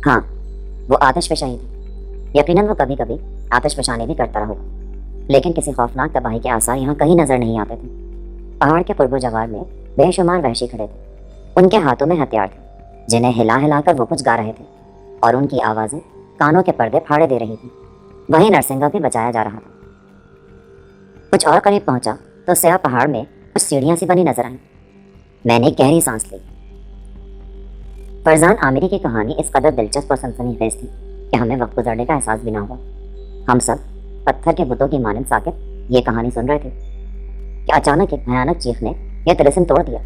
हाँ, वो आतिश फशानी थी। यकीनन वो कभी कभी आतिश फशानी भी करता रहा, लेकिन किसी खौफनाक तबाही के आसार यहाँ कहीं नजर नहीं आते थे। पहाड़ के पूर्व जवार में बेशुमार वहशी खड़े थे। उनके हाथों में हथियार थे जिन्हें हिला हिला कर वो कुछ गा रहे थे, और उनकी आवाज़ें कानों के पर्दे फाड़े दे रही थी। वहीं नरसिंगा भी बचाया जा रहा था। कुछ और करीब पहुंचा तो स्याह पहाड़ में कुछ सीढ़ियां सी बनी नजर आई। मैंने गहरी सांस ली। फरजान आमिरी की कहानी इस कदर दिलचस्प और सनसनीखेज थी कि हमें वक्त गुजरने का एहसास भी ना हुआ। हम सब पत्थर के बुतों की मानंद साकित ये कहानी सुन रहे थे कि अचानक एक भयानक चीख ने यह तिलिस्म तोड़ दिया।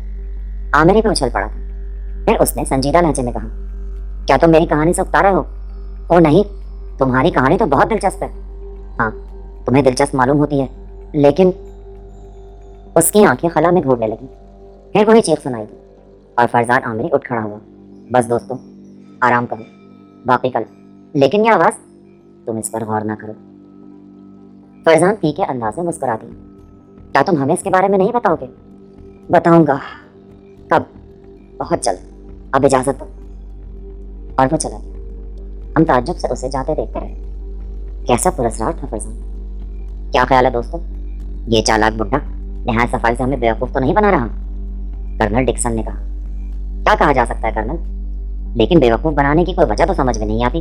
आमिरी पे उछल पड़ा था। फिर उसने संजीदा लहजे में कहा, क्या तुम मेरी कहानी से उकता रहे हो? ओ नहीं, तुम्हारी कहानी तो बहुत दिलचस्प है। हाँ, तुम्हें दिलचस्प मालूम होती है, लेकिन उसकी आंखें खला में घूरने लगी। फिर वही चीख सुनाई दी और फरजान आमिरी उठ खड़ा हुआ। बस दोस्तों, आराम करो, बाकी कल। लेकिन ये आवाज़, तुम इस पर गौर ना करो। फरजान तीखे अंदाज में मुस्कुरा दी। क्या तुम हमें इसके बारे में नहीं बताओगे? बताऊंगा। कब? बहुत जल्द। अब इजाज़त दो। और वो चला गया। हम ताज्जुब से उसे जाते देखते रहे। कैसा पुरस्कार था फरजान। क्या ख्याल है दोस्तों, ये चालाक बुड्ढा नहायत सफाई से हमें बेवकूफ़ तो नहीं बना रहा? कर्नल डिक्सन ने कहा। क्या कहा जा सकता है कर्नल, लेकिन बेवकूफ़ बनाने की कोई वजह तो समझ में नहीं आती।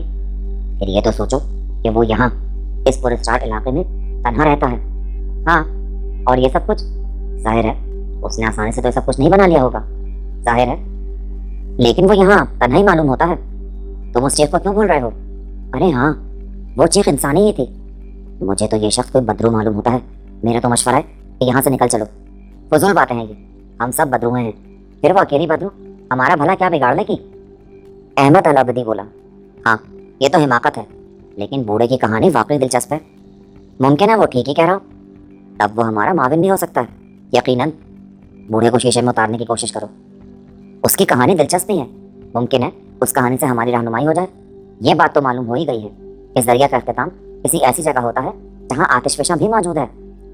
फिर ये तो सोचो कि वो यहाँ इस पुरस्कार इलाके में तन्हा रहता है। हाँ, और ये सब कुछ, जाहिर है उसने आसानी से तो सब कुछ नहीं बना लिया होगा, जाहिर है, लेकिन वो यहाँ तन्हा ही मालूम होता है। तुम उस चीख को क्यों भूल रहे हो? अरे हाँ, वो चीख इंसानी ही थी। मुझे तो ये शख्स कोई बदरू मालूम होता है। मेरा तो मशवरा है कि यहाँ से निकल चलो। फजूल बातें हैं ये, हम सब बदरू हैं। फिर वो अकेली बदरू हमारा भला क्या बिगाड़ लेगी? अहमद अल अबदी बोला। हाँ, ये तो हिमाकत है, लेकिन बूढ़े की कहानी वाकई दिलचस्प है। मुमकिन है वो ठीक ही कह रहा हो, तब वो हमारा माविन भी हो सकता है। यकीनन। बूढ़े को शीशे में उतारने की कोशिश करो, उसकी कहानी दिलचस्प ही है। मुमकिन है उस कहानी से हमारी रहनुमाई हो जाए। ये बात तो मालूम हो ही गई है कि जरिया का अख्तिताम किसी ऐसी जगह होता है जहाँ आतिशफशा भी मौजूद है।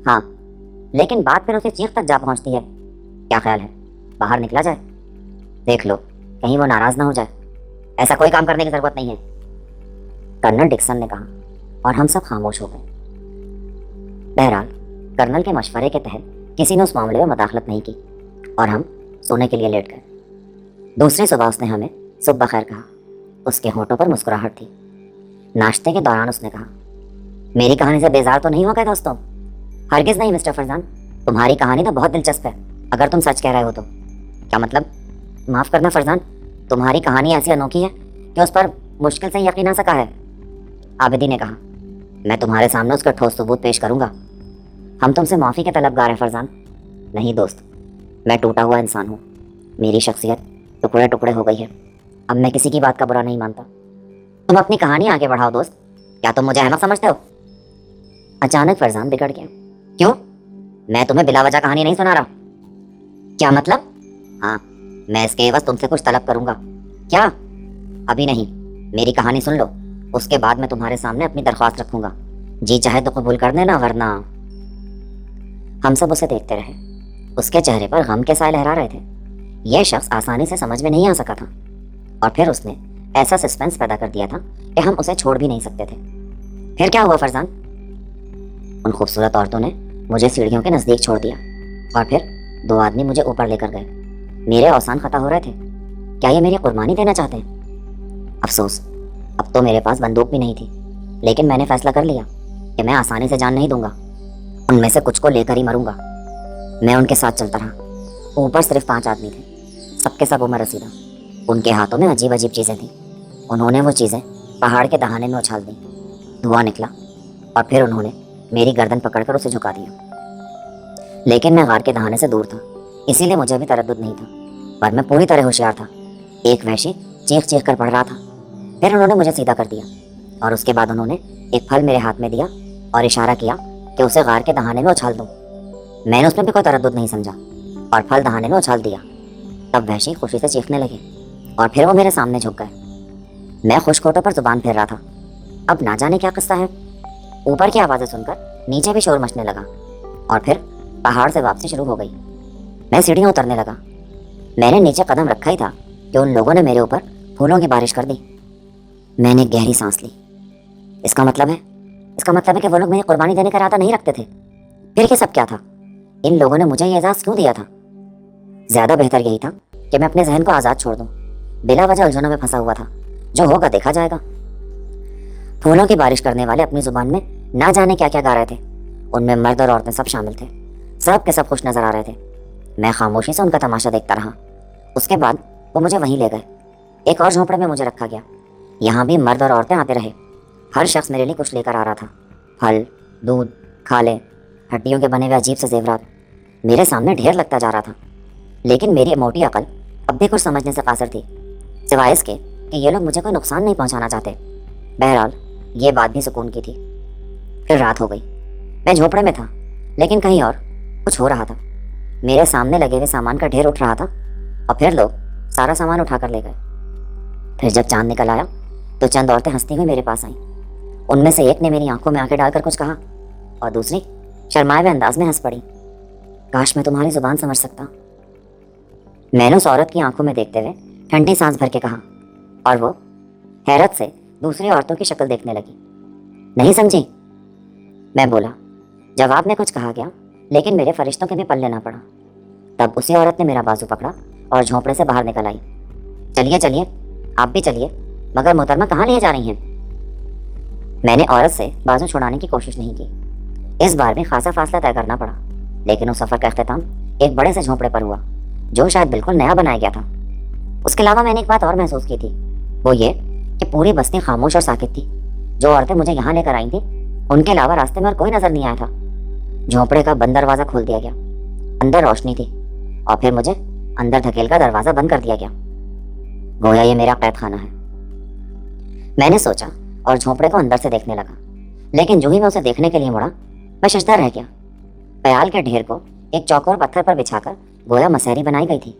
हाँ, लेकिन बात फिर उसे चीख तक जा पहुँचती है। क्या ख्याल है, बाहर निकला जाए? देख लो, कहीं वो नाराज़ ना हो जाए। ऐसा कोई काम करने की ज़रूरत नहीं है, कर्नल डिक्सन ने कहा, और हम सब खामोश हो गए। बहरहाल कर्नल के मशवरे के तहत किसी ने उस मामले में मदाखलत नहीं की और हम सोने के लिए लेट गए। दूसरी सुबह उसने हमें सुबह खैर कहा। उसके होठों पर मुस्कुराहट थी। नाश्ते के दौरान उसने कहा, मेरी कहानी से बेजार तो नहीं हो गए दोस्तों? हरगिज़ नहीं मिस्टर फरजान, तुम्हारी कहानी तो बहुत दिलचस्प है, अगर तुम सच कह रहे हो तो। क्या मतलब? माफ़ करना फरजान, तुम्हारी कहानी ऐसी अनोखी है कि उस पर मुश्किल से यकीन आ सका है। आबिदी ने कहा, मैं तुम्हारे सामने उसका ठोस सबूत पेश करूंगा। हम तुमसे माफ़ी के तलबगार हैं फरजान। नहीं दोस्त, मैं टूटा हुआ इंसान हूँ। मेरी शख्सियत टुकड़े टुकड़े हो गई है। अब मैं किसी की बात का बुरा नहीं मानता। तुम अपनी कहानी आगे बढ़ाओ दोस्त। क्या तुम मुझे अहमक समझते हो? अचानक फरजान बिगड़ गया। क्यों? मैं तुम्हें बिला वजह कहानी नहीं सुना रहा। क्या मतलब? हाँ, मैं इसके एवज तुमसे कुछ तलब करूंगा। क्या? अभी नहीं, मेरी कहानी सुन लो, उसके बाद मैं तुम्हारे सामने अपनी दरख्वास्त रखूंगा। जी चाहे तो कबूल कर देना, वरना। हम सब उसे देखते रहे। उसके चेहरे पर गम के साए लहरा रहे थे। यह शख्स आसानी से समझ में नहीं आ सका था, और फिर उसने ऐसा सस्पेंस पैदा कर दिया था कि हम उसे छोड़ भी नहीं सकते थे। फिर क्या हुआ फरजान? उन खूबसूरत औरतों ने मुझे सीढ़ियों के नज़दीक छोड़ दिया, और फिर दो आदमी मुझे ऊपर लेकर गए। मेरे औसान खता हो रहे थे। क्या ये मेरी कुर्बानी देना चाहते हैं? अफसोस, अब तो मेरे पास बंदूक भी नहीं थी, लेकिन मैंने फैसला कर लिया कि मैं आसानी से जान नहीं दूंगा। उनमें से कुछ को लेकर ही मरूंगा। मैं उनके साथ चलता रहा। ऊपर सिर्फ 5 आदमी थे, सबके सब उम्र रसीदा। उनके हाथों में अजीब अजीब चीज़ें थीं। उन्होंने वो चीज़ें पहाड़ के दहाने में उछाल दी। धुआं निकला, और फिर उन्होंने मेरी गर्दन पकड़कर उसे झुका दिया। लेकिन मैं गार के दहाने से दूर था, इसीलिए मुझे भी तरद्दुद नहीं था, पर मैं पूरी तरह होशियार था। एक वहशी चीख चीख कर पड़ रहा था। फिर उन्होंने मुझे सीधा कर दिया, और उसके बाद उन्होंने एक फल मेरे हाथ में दिया और इशारा किया कि उसे गार के दहाने में उछाल दूँ। मैंने उसमें भी कोई तरद्दुद नहीं समझा और फल दहाने में उछाल दिया। तब वहशी खुशी से चीखने लगे, और फिर वो मेरे सामने झुक गए। मैं खुशकोटों पर जुबान फेर रहा था। अब ना जाने क्या किस्सा है। ऊपर की आवाज़ें सुनकर नीचे भी शोर मचने लगा, और फिर पहाड़ से वापसी शुरू हो गई। मैं सीढ़ियाँ उतरने लगा। मैंने नीचे कदम रखा ही था कि उन लोगों ने मेरे ऊपर फूलों की बारिश कर दी। میں نے گہری سانس لی۔ اس کا مطلب ہے کہ وہ لوگ میری قربانی دینے کا ارادہ نہیں رکھتے تھے۔ پھر یہ سب کیا تھا؟ ان لوگوں نے مجھے یہ اعزاز کیوں دیا تھا؟ زیادہ بہتر یہی تھا کہ میں اپنے ذہن کو آزاد چھوڑ دوں۔ بلا وجہ الجھنوں میں پھنسا ہوا تھا۔ جو ہوگا دیکھا جائے گا۔ پھولوں کی بارش کرنے والے اپنی زبان میں نہ جانے کیا کیا گا رہے تھے۔ ان میں مرد اور عورتیں سب شامل تھے۔ سب کے سب خوش نظر آ رہے تھے۔ میں خاموشی سے ان کا تماشا دیکھتا رہا۔ اس کے بعد وہ مجھے وہیں لے گئے۔ ایک اور جھونپڑے میں مجھے رکھا گیا۔ یہاں بھی مرد اور عورتیں آتے رہے۔ ہر شخص میرے لیے کچھ لے کر آ رہا تھا۔ پھل، دودھ، کھالے، ہڈیوں کے بنے ہوئے عجیب سے زیورات میرے سامنے ڈھیر لگتا جا رہا تھا۔ لیکن میری موٹی عقل اب بھی کچھ سمجھنے سے قاصر تھی، سوائے اس کے کہ یہ لوگ مجھے کوئی نقصان نہیں پہنچانا چاہتے۔ بہرحال یہ بات بھی سکون کی تھی۔ پھر رات ہو گئی۔ میں جھونپڑے میں تھا، لیکن کہیں اور کچھ ہو رہا تھا۔ میرے سامنے لگے ہوئے سامان کا ڈھیر اٹھ رہا تھا اور پھر لوگ سارا سامان اٹھا کر لے گئے۔ پھر جب چاند نکل آیا تو چند عورتیں ہنستی ہوئی میرے پاس آئیں۔ ان میں سے ایک نے میری آنکھوں میں آنکھیں ڈال کر کچھ کہا اور دوسری شرمائے ہوئے انداز میں ہنس پڑی۔ کاش میں تمہاری زبان سمجھ سکتا۔ میں نے اس عورت کی آنکھوں میں دیکھتے ہوئے ٹھنڈی سانس بھر کے کہا، اور وہ حیرت سے دوسری عورتوں کی شکل دیکھنے لگی۔ نہیں سمجھی؟ میں بولا۔ جواب میں کچھ کہا گیا، لیکن میرے فرشتوں کے بھی پلے نہ پڑا۔ تب اسی عورت نے میرا بازو پکڑا اور جھونپڑے سے باہر نکل آئی۔ چلیے چلیے، آپ بھی چلیے، مگر محترمہ کہاں لے جا رہی ہیں؟ میں نے عورت سے بازو چھڑانے کی کوشش نہیں کی۔ اس بار بھی خاصا فاصلہ طے کرنا پڑا، لیکن اس سفر کا اختتام ایک بڑے سے جھونپڑے پر ہوا جو شاید بالکل نیا بنایا گیا تھا۔ اس کے علاوہ میں نے ایک بات اور محسوس کی تھی، وہ یہ کہ پوری بستی خاموش اور ساکت تھی۔ جو عورتیں مجھے یہاں لے کر آئی تھیں، ان کے علاوہ راستے میں اور کوئی نظر نہیں آیا تھا۔ جھونپڑے کا بند دروازہ کھول دیا گیا۔ اندر روشنی تھی اور پھر مجھے اندر دھکیل کر دروازہ بند کر دیا گیا، گویا یہ میرا قید خانہ ہے۔ میں نے سوچا اور جھونپڑے کو اندر سے دیکھنے لگا، لیکن جو ہی میں اسے دیکھنے کے لیے مڑا میں ششدر رہ گیا۔ خیال کے ڈھیر کو ایک چوکور پتھر پر بچھا کر گویا مسحری بنائی گئی تھی،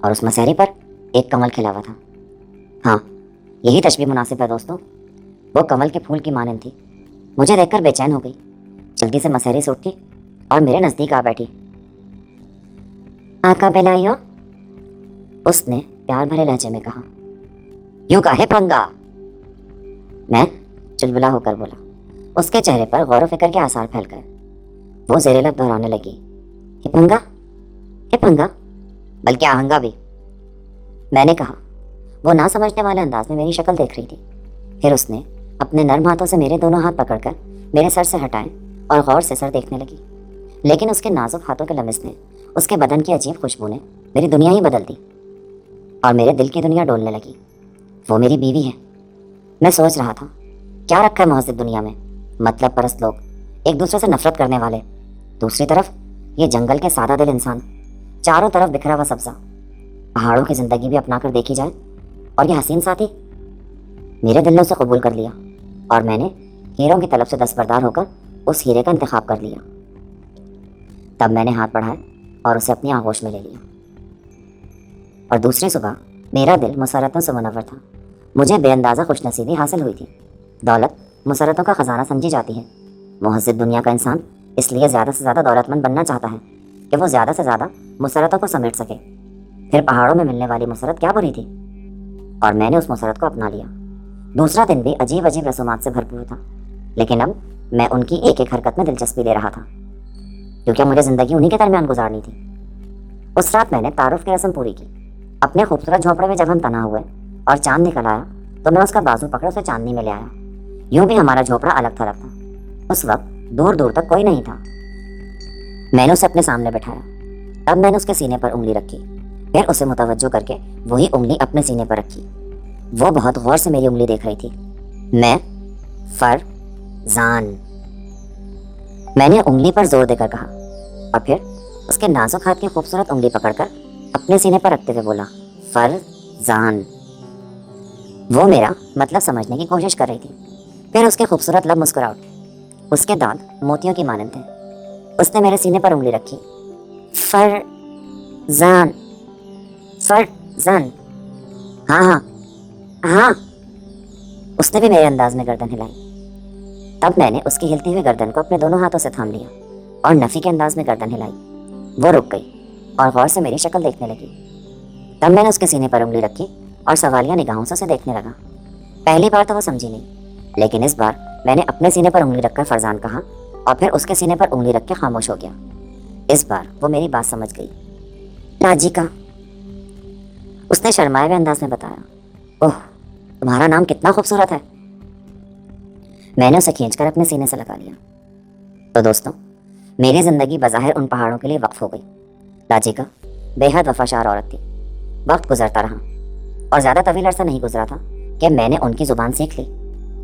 اور اس مسحری پر ایک کمل کھلا ہوا تھا۔ ہاں، یہی تشبیہ مناسب ہے دوستوں۔ وہ کمل کے پھول کی مانند تھی۔ مجھے دیکھ کر بے چین ہو گئی، جلدی سے مسحری سے اٹھی اور میرے نزدیک آ بیٹھی۔ آقا بلائیو، اس نے پیار بھرے لہجے میں کہا۔ یوں کہے پنگا، میں چلبلا ہو کر بولا۔ اس کے چہرے پر غور و فکر کے آثار پھیل گئے۔ وہ زیر لب دہرانے لگی، پنگا، بلکہ آہنگا بھی۔ میں نے کہا۔ وہ نہ سمجھنے والے انداز میں میری شکل دیکھ رہی تھی۔ پھر اس نے اپنے نرم ہاتھوں سے میرے دونوں ہاتھ پکڑ کر میرے سر سے ہٹائے اور غور سے سر دیکھنے لگی، لیکن اس کے نازک ہاتھوں کے لمس نے، اس کے بدن کی عجیب خوشبو نے میری دنیا ہی بدل دی اور میرے دل کی دنیا ڈولنے لگی۔ وہ میری بیوی ہے۔ میں سوچ رہا تھا، کیا رکھا ہے مہذب دنیا میں؟ مطلب پرست لوگ، ایک دوسرے سے نفرت کرنے والے، دوسری طرف یہ جنگل کے سادہ دل انسان، چاروں طرف بکھرا ہوا سبزہ، پہاڑوں کی زندگی بھی اپنا کر دیکھی جائے، اور یہ حسین ساتھی۔ میرے دل نے اسے قبول کر لیا اور میں نے ہیروں کی طلب سے دستبردار ہو کر اس ہیرے کا انتخاب کر لیا۔ تب میں نے ہاتھ بڑھائے اور اسے اپنی آغوش میں لے لیا، اور دوسری صبح میرا دل مسرتوں سے منور تھا۔ مجھے بے اندازہ خوش نصیبی حاصل ہوئی تھی۔ دولت مسرتوں کا خزانہ سمجھی جاتی ہے۔ مہذب دنیا کا انسان اس لیے زیادہ سے زیادہ دولت مند بننا چاہتا ہے کہ وہ زیادہ سے زیادہ مسرتوں کو سمیٹ سکے۔ پھر پہاڑوں میں ملنے والی مسرت کیا بری تھی، اور میں نے اس مسرت کو اپنا لیا۔ دوسرا دن بھی عجیب عجیب رسومات سے بھرپور تھا، لیکن اب میں ان کی ایک ایک حرکت میں دلچسپی لے رہا تھا، کیونکہ مجھے زندگی انہی کے درمیان گزارنی تھی۔ اس رات میں نے تعارف کی رسم پوری کی۔ اپنے خوبصورت جھونپڑے میں جب ہم تنہا ہوئے اور چاند نکل آیا تو میں اس کا بازو پکڑے اسے چاندنی میں لے آیا۔ یوں بھی ہمارا جھونپڑا الگ تھلگ تھا۔ اس وقت دور دور تک کوئی نہیں تھا۔ میں نے اسے اپنے سامنے بٹھایا۔ تب میں نے اس کے سینے پر انگلی رکھی، پھر اسے متوجہ کر کے وہی انگلی اپنے سینے پر رکھی۔ وہ بہت غور سے میری انگلی دیکھ رہی تھی۔ میں فرزان، میں نے انگلی پر زور دے کر کہا، اور پھر اس کے نازک ہاتھ کی خوبصورت انگلی پکڑ کر اپنے سینے پر رکھتے ہوئے بولا، فرزان۔ وہ میرا مطلب سمجھنے کی کوشش کر رہی تھی۔ پھر اس کے خوبصورت لب مسکرا اٹھے۔ اس کے دانت موتیوں کی مانند تھے۔ اس نے میرے سینے پر انگلی رکھی۔ فرزان، فرزان، ہاں ہاں ہاں۔ اس نے بھی میرے انداز میں گردن ہلائی۔ تب میں نے اس کی ہلتی ہوئی گردن کو اپنے دونوں ہاتھوں سے تھام لیا اور نفی کے انداز میں گردن ہلائی۔ وہ رک گئی اور غور سے میری شکل دیکھنے لگی۔ تب میں نے اس کے سینے پر انگلی رکھی اور سوالیہ نگاہوں سے اسے دیکھنے لگا۔ पहली बार तो वो समझी नहीं, लेकिन इस बार मैंने अपने सीने पर उंगली रखकर फरजान कहा और फिर उसके सीने पर उंगली रख के खामोश हो गया। इस बार वो मेरी बात समझ गई। राजिका, उसने शर्माए हुए अंदाज में बताया। ओह, तुम्हारा नाम कितना खूबसूरत है। मैंने उसे खींचकर अपने सीने से लगा लिया। तो दोस्तों, मेरी जिंदगी बज़ाहिर उन पहाड़ों के लिए वक्फ हो गई। राजिका बेहद वफादार औरत थी। वक्त गुजरता रहा और ज़्यादा तवील अरसा नहीं गुजरा था कि मैंने उनकी ज़ुबान सीख ली।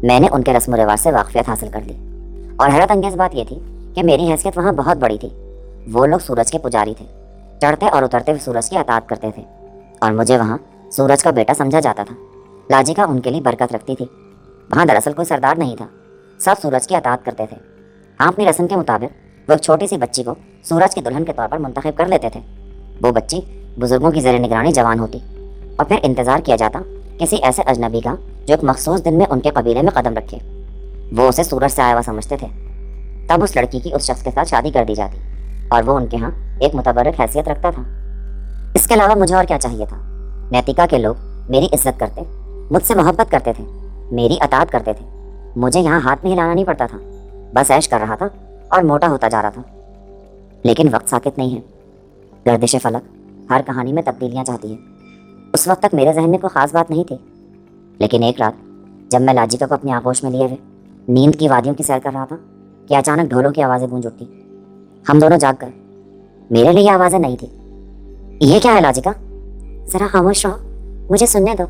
मैंने उनके रस्म व रिवाज से वाकफियत हासिल कर ली। और हैरत अंगेज़ बात यह थी कि मेरी हैसियत वहाँ बहुत बड़ी थी। वो लोग सूरज के पुजारी थे, चढ़ते और उतरते हुए सूरज की अताअत करते थे और मुझे वहाँ सूरज का बेटा समझा जाता था। राजिका उनके लिए बरकत रखती थी। वहाँ दरअसल कोई सरदार नहीं था, सब सूरज की अताअत करते थे। हाँ, अपनी रस्म के मुताबिक वो एक छोटी सी बच्ची को सूरज की दुल्हन के तौर पर मुंतखब कर लेते थे। वो बच्ची बुजुर्गों की ज़ेर निगरानी जवान होती और फिर इंतज़ार किया जाता किसी ऐसे अजनबी का जो एक मखसूस दिन में उनके कबीले में कदम रखे। वो उसे सूरज से आया हुआ समझते थे। तब उस लड़की की उस शख्स के साथ शादी कर दी जाती और वो उनके यहाँ एक मुतबर्रिक हैसियत रखता था। इसके अलावा मुझे और क्या चाहिए था। नैतिका के लोग मेरी इज्जत करते, मुझसे मोहब्बत करते थे, मेरी अताअत करते थे। मुझे यहाँ हाथ में हिलाना नहीं पड़ता था, बस ऐश कर रहा था और मोटा होता जा रहा था। लेकिन वक्त साकित नहीं है। गर्दिश फलक हर कहानी में तब्दीलियाँ चाहती है। उस वक्त तक मेरे जहन में कोई ख़ास बात नहीं थी, लेकिन एक रात जब मैं लाजिका को अपनी आगोश में लिए हुए नींद की वादियों की सैर कर रहा था कि अचानक ढोलों की आवाज़ें गूंज उठती। हम दोनों जाग गए। मेरे लिए आवाज़ें नहीं थी। ये क्या है लाजिका? ज़रा खामोश रहो, मुझे सुनने दो।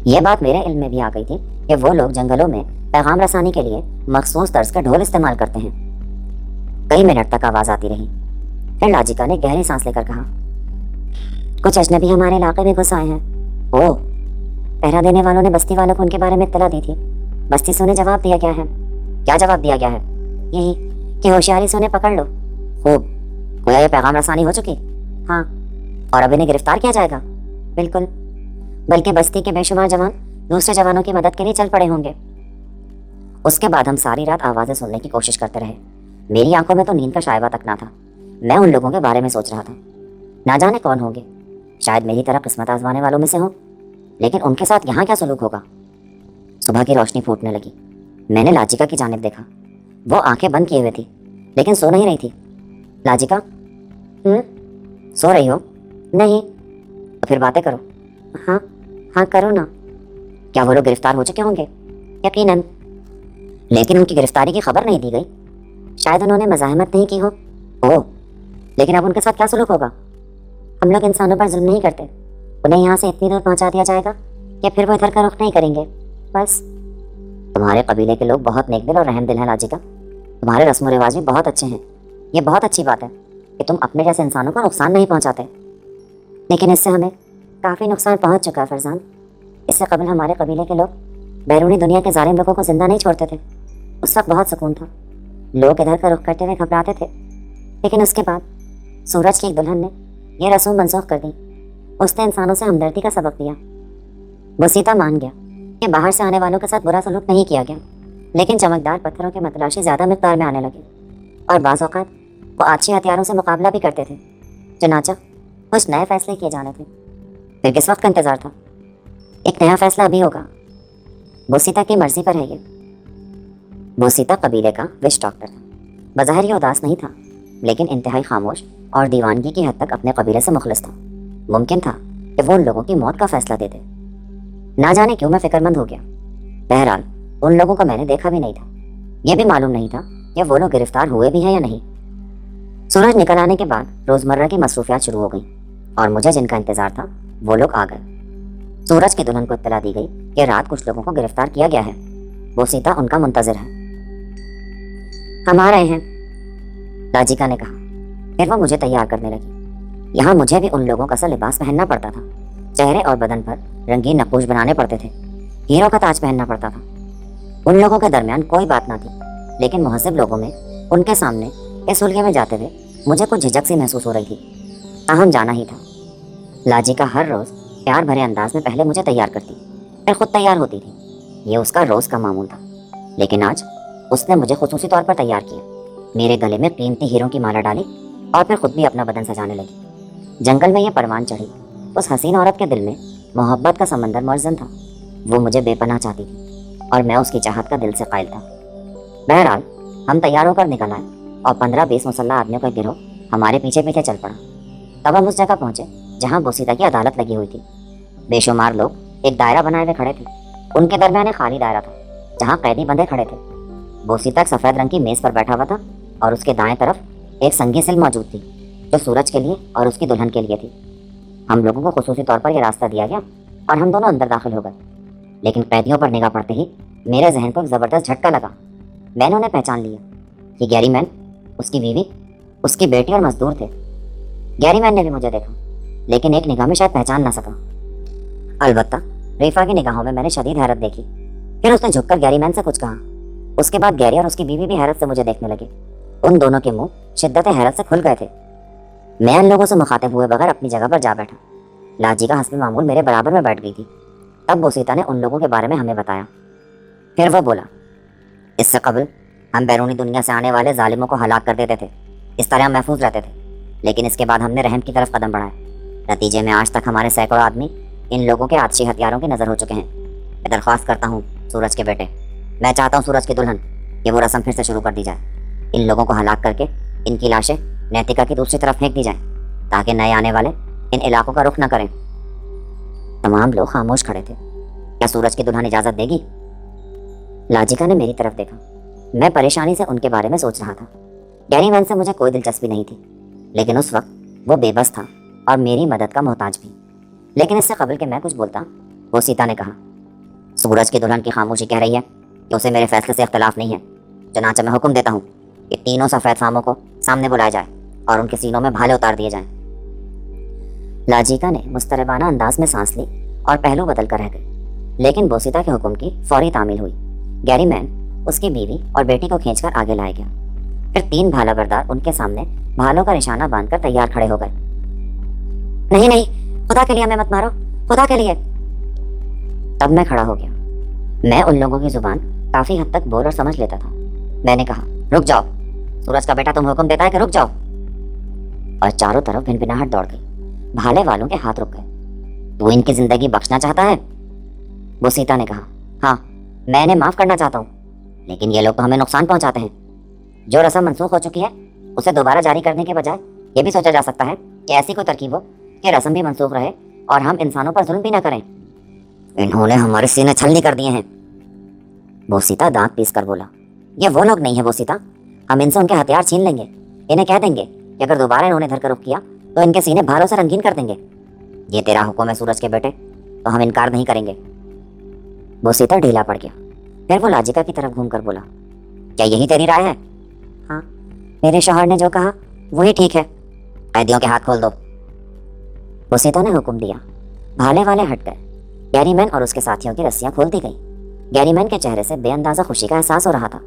यह बात मेरे इल्म में भी आ गई थी कि वो लोग जंगलों में पैगाम रसानी के लिए मखसूस तर्ज का ढोल इस्तेमाल करते हैं। कई मिनट तक आवाज़ आती रही। फिर लाजिका ने गहरी सांस लेकर कहा, कुछ अजनबी हमारे इलाके में घुस आए हैं। ओह, पहरा देने वालों ने बस्ती वालों को उनके बारे में इत्तला दी थी। बस्ती से उन्हें जवाब दिया गया है। क्या जवाब दिया गया है? यही कि होशियारी से उन्हें पकड़ लो। खूब, गोया ये पैगाम रसानी हो चुकी? हाँ। और अब इन्हें गिरफ्तार किया जाएगा? बिल्कुल, बल्कि बस्ती के बेशुमार जवान दूसरे जवानों की मदद के लिए चल पड़े होंगे। उसके बाद हम सारी रात आवाज़ें सुनने की कोशिश करते रहे। मेरी आंखों में तो नींद का शायबा तक ना था। मैं उन लोगों के बारे में सोच रहा था। ना जाने कौन होंगे, शायद मेरी तरह किस्मत आजमाने वालों में से हो। लेकिन उनके साथ यहाँ क्या सलूक होगा? सुबह की रोशनी फूटने लगी। मैंने लाजिका की जानिब देखा। वो आंखें बंद किए हुए थी, लेकिन सो नहीं रही थी। लाजिका, सो रही हो? नहीं। तो फिर बातें करो। हाँ हाँ, करो ना। क्या वो लोग गिरफ्तार हो चुके होंगे? यकीनन, लेकिन उनकी गिरफ्तारी की खबर नहीं दी गई। शायद उन्होंने मज़ाहमत नहीं की हो। ओह, लेकिन अब उनके साथ क्या सलूक होगा? हम लोग इंसानों पर जुल्म नहीं करते। उन्हें यहाँ से इतनी दूर पहुँचा दिया जाएगा या फिर वो इधर का रुख नहीं करेंगे। बस। तुम्हारे कबीले के लोग बहुत नेकदिल और रहमदिल हैं लाजिका। तुम्हारे रस्म व रिवाज भी बहुत अच्छे हैं। ये बहुत अच्छी बात है कि तुम अपने जैसे इंसानों को नुकसान नहीं पहुँचाते। लेकिन इससे हमें काफ़ी नुकसान पहुँच चुका है फरजान। इससे कबल हमारे कबीले के लोग बैरूनी दुनिया के जालिम लोगों को जिंदा नहीं छोड़ते थे। उस वक्त बहुत सुकून था। लोग इधर का रुख करते हुए घबराते थे। लेकिन उसके बाद सूरज की एक दुल्हन ने यह रसूम मनसूख कर दी। उसने इंसानों से हमदर्दी का सबक दिया। वसीता मान गया कि बाहर से आने वालों के साथ बुरा सलूक नहीं किया गया, लेकिन चमकदार पत्थरों के मतलाशी ज़्यादा मिकदार में आने लगे और बाज़ औक़ात वो आछी हथियारों से मुकाबला भी करते थे। चुनाचा कुछ नए फैसले किए जाने थे। फिर किस वक्त का इंतज़ार था? एक नया फैसला अभी होगा। वसीता की मर्जी पर है ये। वसीता कबीले का विश डॉक्टर था। बज़ाहिर ये उदास नहीं था, लेकिन इंतहाई खामोश और दीवानगी की हद तक अपने कबीले से मुखलिस था। मुमकिन था कि वो उन लोगों की मौत का फैसला दे दे। ना जाने क्यों मैं फिक्रमंद हो गया। बहरहाल उन लोगों को मैंने देखा भी नहीं था। यह भी मालूम नहीं था कि वो लोग गिरफ्तार हुए भी हैं या नहीं। सूरज निकल आने के बाद रोज़मर्रा की मसरूफियात शुरू हो गई और मुझे जिनका इंतज़ार था वो लोग आ गए। सूरज की दुल्हन को इत्तला दी गई कि रात कुछ लोगों को गिरफ्तार किया गया है। वो सीता उनका मुंतज़िर है। हम आ रहे हैं, लाजिका ने कहा। फिर वो मुझे तैयार करने लगी। यहाँ मुझे भी उन लोगों का सा लिबास पहनना पड़ता था। चेहरे और बदन पर रंगीन नक्कूश बनाने पड़ते थे। हीरों का ताज पहनना पड़ता था। उन लोगों के दरमियान कोई बात ना थी, लेकिन मुहज़्ज़ब लोगों में उनके सामने इस हुल्के में जाते हुए मुझे कुछ झिझक सी महसूस हो रही थी। ताहम जाना ही था। लाजिका हर रोज़ प्यार भरे अंदाज में पहले मुझे तैयार करती, फिर खुद तैयार होती थी। ये उसका रोज़ का मामूल था। लेकिन आज उसने मुझे खुसूसी तौर पर तैयार किया। मेरे गले में कीमती हीरों की माला डाली और फिर खुद भी अपना बदन सजाने लगी। जंगल में ये परवान चढ़ी। उस हसीन औरत के दिल में मोहब्बत का समंदर मौजूद था। وہ مجھے بے پناہ چاہتی تھی اور میں اس کی چاہت کا دل سے قائل تھا۔ بہرحال ہم تیار ہو کر نکل آئے اور 15-20 مسلح آدمیوں کا گروہ ہمارے پیچھے پیچھے چل پڑا۔ تب ہم اس جگہ پہنچے جہاں بوسیتا کی عدالت لگی ہوئی تھی۔ بے شمار لوگ ایک دائرہ بنائے ہوئے کھڑے تھے۔ ان کے درمیان ایک خالی دائرہ تھا جہاں قیدی بندھے کھڑے تھے۔ بوسیتا ایک سفید رنگ کی میز پر بیٹھا ہوا تھا اور اس کے دائیں طرف ایک سنگی سل موجود تھی جو سورج کے لیے اور اس کی دلہن کے لیے تھی۔ ہم لوگوں کو خصوصی طور پر یہ راستہ دیا گیا اور ہم دونوں اندر داخل ہو گئے، لیکن قیدیوں پر نگاہ پڑتے ہی میرے ذہن کو ایک زبردست جھٹکا لگا۔ میں نے انہیں پہچان لیا۔ یہ گیری مین، اس کی بیوی، اس کی بیٹی اور مزدور تھے۔ گیری مین نے بھی مجھے دیکھا، لیکن ایک نگاہ میں شاید پہچان نہ سکا۔ البتہ ریفا کی نگاہوں میں نے شدید حیرت دیکھی۔ پھر اس نے جھک کر گیری مین سے کچھ کہا۔ اس کے بعد گیری اور اس کی بیوی بھی حیرت سے مجھے دیکھنے لگے۔ ان دونوں کے منہ شدت حیرت سے کھل گئے تھے۔ میں ان لوگوں سے مخاطب ہوئے بغیر اپنی جگہ پر جا بیٹھا۔ لاجیکا حسب معمول میرے برابر میں بیٹھ گئی تھی۔ تب بوسیتا نے ان لوگوں کے بارے میں ہمیں بتایا۔ پھر وہ بولا، اس سے قبل ہم بیرونی دنیا سے آنے والے ظالموں کو ہلاک کر دیتے تھے، اس طرح ہم محفوظ رہتے تھے، لیکن اس کے بعد ہم نے رحم کی طرف قدم بڑھائے۔ نتیجے میں آج تک ہمارے سینکڑوں آدمی ان لوگوں کے آتشی ہتھیاروں کی نظر ہو چکے ہیں۔ میں درخواست کرتا ہوں سورج کے بیٹے، میں چاہتا ہوں سورج کی دلہن، کہ وہ رسم پھر سے شروع کر دی جائے۔ ان لوگوں کو ہلاک کر کے ان کی لاشیں نیتکا کی دوسری طرف پھینک دی جائیں تاکہ نئے آنے والے ان علاقوں کا رخ نہ کریں۔ تمام لوگ خاموش کھڑے تھے۔ کیا سورج کی دلہن اجازت دے گی؟ لاجیکا نے میری طرف دیکھا۔ میں پریشانی سے ان کے بارے میں سوچ رہا تھا۔ گیری مین سے مجھے کوئی دلچسپی نہیں تھی، لیکن اس وقت وہ بے بس تھا اور میری مدد کا محتاج بھی۔ لیکن اس سے قبل کہ میں کچھ بولتا، بوسیتا نے کہا، سورج کی دلہن کی خاموشی کہہ رہی ہے کہ اسے میرے فیصلے سے اختلاف نہیں ہے۔ چنانچہ میں حکم دیتا ہوں کہ تینوں سفید فاموں کو سامنے بلایا جائے اور ان کے سینوں میں بھالے اتار دیے جائیں۔ لاجیکا نے مضطربانہ انداز میں سانس لی اور پہلو بدل کر رہ گئی، لیکن بوسیتا کے حکم کی فوری تعمیل ہوئی۔ گیری مین اس کی بیوی اور بیٹی کو کھینچ کر آگے لایا گیا۔ پھر 3 بھالا بردار ان کے سامنے بھالوں کا نشانہ باندھ کر تیار کھڑے ہو گئے۔ نہیں نہیں، خدا کے لیے ہمیں مت مارو، خدا کے لیے۔ تب میں کھڑا ہو گیا۔ میں ان لوگوں کی زبان کافی حد تک بول اور سمجھ لیتا تھا۔ میں نے کہا، رک جاؤ، سورج کا بیٹا تم حکم دیتا ہے کہ رک جاؤ۔ اور چاروں طرف بھنبھناہٹ دوڑ گئی۔ بھالے والوں کے ہاتھ رک گئے۔ تو ان کی زندگی بخشنا چاہتا ہے؟ بوسیتا نے کہا، ہاں، میں انہیں معاف کرنا چاہتا ہوں، لیکن یہ لوگ تو ہمیں نقصان پہنچاتے ہیں۔ جو رسم منسوخ ہو چکی ہے اسے دوبارہ جاری کرنے کے بجائے یہ بھی سوچا جا سکتا ہے کہ ایسی کوئی ترکیب ہو کہ رسم بھی منسوخ رہے اور ہم انسانوں پر ظلم بھی نہ کریں۔ انہوں نے ہمارے سینے چھلنی کر دیے ہیں، بوسیتا دانت پیس کر بولا۔ یہ وہ لوگ نہیں ہیں بوسیتا، ہم ان سے ان کے ہتھیار چھین لیں گے۔ انہیں کہہ دیں گے کہ اگر دوبارہ انہوں نے دھر کر رخ کیا تو ان کے سینے بھالوں سے رنگین کر دیں گے۔ یہ تیرا حکم ہے سورج کے بیٹے، تو ہم انکار نہیں کریں گے۔ بوسیتا ڈھیلا پڑ گیا۔ پھر وہ لاجیکا کی طرف گھوم کر بولا، کیا یہی تیری رائے ہے؟ ہاں، میرے شوہر نے جو کہا وہی ٹھیک ہے۔ قیدیوں کے ہاتھ کھول دو، بوسیتا نے حکم دیا۔ بھالے والے ہٹ گئے۔ گیری مین اور اس کے ساتھیوں کی رسیاں کھول دی گئیں۔ گیری مین کے چہرے سے بے اندازہ خوشی کا احساس ہو رہا تھا۔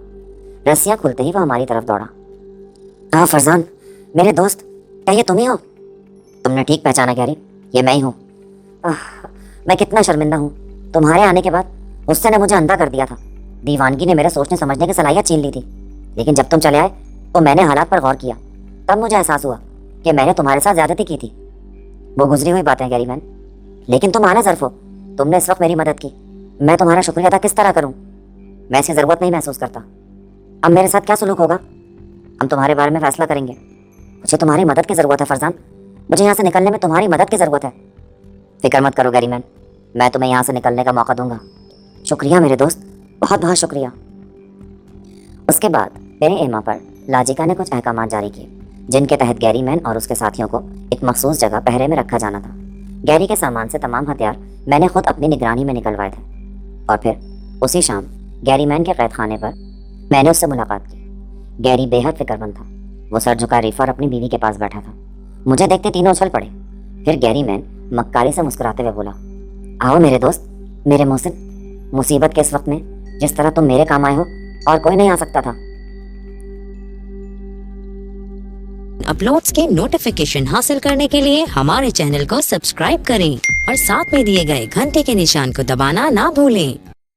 رسیاں کھلتے ہی وہ ہماری طرف دوڑا۔ ہاں فرزان، میرے دوست، کیا یہ تم ہی ہو؟ تم نے ٹھیک پہچانا گیری، یہ میں ہی ہوں۔ میں کتنا شرمندہ ہوں، تمہارے آنے کے بعد غصے نے مجھے اندھا کر دیا تھا۔ دیوانگی نے میرے سوچنے سمجھنے کی صلاحیت چھین لی تھی، لیکن جب تم چلے آئے تو میں نے حالات پر غور کیا۔ تب مجھے احساس ہوا کہ میں نے تمہارے ساتھ زیادتی کی تھی۔ وہ گزری ہوئی باتیں گیری مین، لیکن تم اعلیٰ ظرف ہو، تم نے اس وقت میری مدد کی۔ میں تمہارا شکریہ ادا کس طرح کروں؟ میں اس کی ضرورت نہیں محسوس کرتا۔ اب میرے ساتھ کیا سلوک ہوگا ہم تمہارے بارے میں فیصلہ کریں گے۔ مجھے تمہاری مدد کی ضرورت ہے فرزان، مجھے یہاں سے نکلنے میں تمہاری مدد کی ضرورت ہے۔ فکر مت کرو گیری مین، میں تمہیں یہاں سے نکلنے کا موقع دوں گا۔ شکریہ میرے دوست، بہت بہت شکریہ۔ اس کے بعد میرے ایما پر لاجیکا نے کچھ احکامات جاری کیے جن کے تحت گیری مین اور اس کے ساتھیوں کو ایک مخصوص جگہ پہرے میں رکھا جانا تھا۔ گیری کے سامان سے تمام ہتھیار میں نے خود اپنی نگرانی میں نکلوائے تھے، اور پھر اسی شام گیری مین کے قید خانے پر میں نے اس سے ملاقات کی۔ گیری بے حد فکر مند تھا۔ وہ سر جھکا ریفا اور اپنی بیوی کے پاس بیٹھا تھا۔ مجھے دیکھتے تینوں اچھل پڑے۔ پھر گیری مین مکاری سے مسکراتے ہوئے بولا، آؤ میرے دوست، میرے محسن، مصیبت کے اس وقت میں جس طرح تم میرے کام آئے ہو اور کوئی نہیں آ سکتا تھا۔ اپلوڈز کے نوٹیفیکیشن حاصل کرنے کے لیے ہمارے چینل کو سبسکرائب کریں اور ساتھ میں دیے گئے گھنٹے کے نشان کو دبانا نہ بھولیں۔